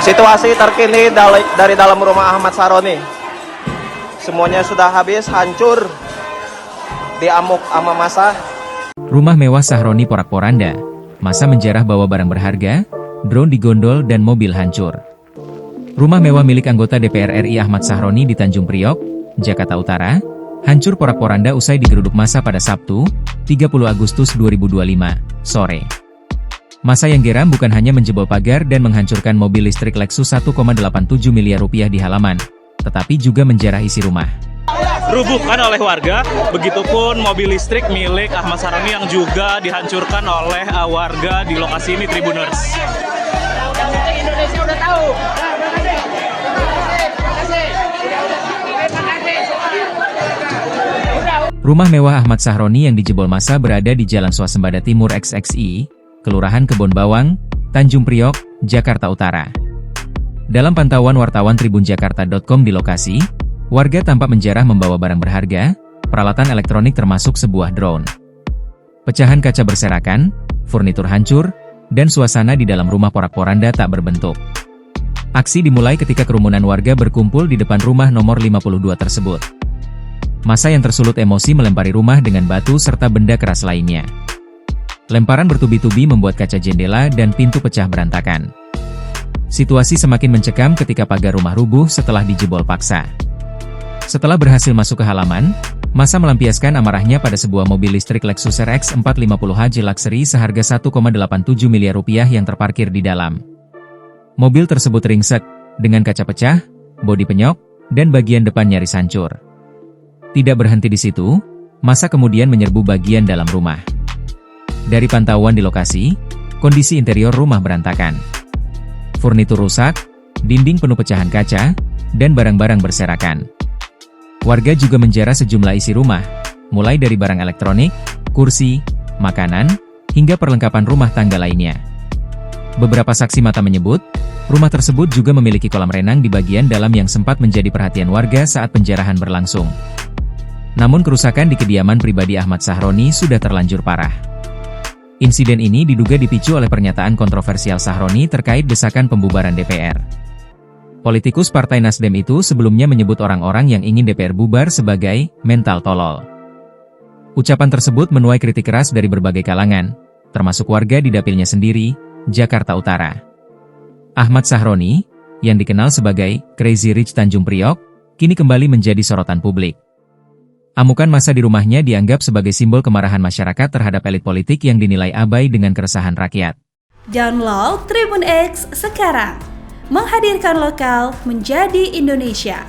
Situasi terkini dari dalam rumah Ahmad Sahroni. Semuanya sudah habis, hancur, diamuk sama massa. Rumah mewah Sahroni porak-poranda. Massa menjarah bawa barang berharga, drone digondol dan mobil hancur. Rumah mewah milik anggota DPR RI Ahmad Sahroni di Tanjung Priok, Jakarta Utara, hancur porak-poranda usai digeruduk massa pada Sabtu, 30 Agustus 2025, sore. Massa yang geram bukan hanya menjebol pagar dan menghancurkan mobil listrik Lexus 1,87 miliar rupiah di halaman, tetapi juga menjarah isi rumah. Rubuhkan oleh warga, begitupun mobil listrik milik Ahmad Sahroni yang juga dihancurkan oleh warga di lokasi ini, Tribuners. Indonesia udah tahu. Rumah mewah Ahmad Sahroni yang dijebol massa berada di Jalan Swasembada Timur XXI, Kelurahan Kebon Bawang, Tanjung Priok, Jakarta Utara. Dalam pantauan wartawan tribunjakarta.com di lokasi, warga tampak menjarah membawa barang berharga, peralatan elektronik termasuk sebuah drone. Pecahan kaca berserakan, furnitur hancur, dan suasana di dalam rumah porak-poranda tak berbentuk. Aksi dimulai ketika kerumunan warga berkumpul di depan rumah nomor 52 tersebut. Massa yang tersulut emosi melempari rumah dengan batu serta benda keras lainnya. Lemparan bertubi-tubi membuat kaca jendela dan pintu pecah berantakan. Situasi semakin mencekam ketika pagar rumah rubuh setelah dijebol paksa. Setelah berhasil masuk ke halaman, massa melampiaskan amarahnya pada sebuah mobil listrik Lexus RX 450h Luxury seharga 1,87 miliar rupiah yang terparkir di dalam. Mobil tersebut ringsek, dengan kaca pecah, bodi penyok, dan bagian depan nyaris hancur. Tidak berhenti di situ, massa kemudian menyerbu bagian dalam rumah. Dari pantauan di lokasi, kondisi interior rumah berantakan. Furnitur rusak, dinding penuh pecahan kaca, dan barang-barang berserakan. Warga juga menjarah sejumlah isi rumah, mulai dari barang elektronik, kursi, makanan, hingga perlengkapan rumah tangga lainnya. Beberapa saksi mata menyebut, rumah tersebut juga memiliki kolam renang di bagian dalam yang sempat menjadi perhatian warga saat penjarahan berlangsung. Namun kerusakan di kediaman pribadi Ahmad Sahroni sudah terlanjur parah. Insiden ini diduga dipicu oleh pernyataan kontroversial Sahroni terkait desakan pembubaran DPR. Politikus Partai Nasdem itu sebelumnya menyebut orang-orang yang ingin DPR bubar sebagai mental tolol. Ucapan tersebut menuai kritik keras dari berbagai kalangan, termasuk warga di dapilnya sendiri, Jakarta Utara. Ahmad Sahroni, yang dikenal sebagai Crazy Rich Tanjung Priok, kini kembali menjadi sorotan publik. Amukan massa di rumahnya dianggap sebagai simbol kemarahan masyarakat terhadap elit politik yang dinilai abai dengan keresahan rakyat. Download Tribun X sekarang, menghadirkan lokal menjadi Indonesia.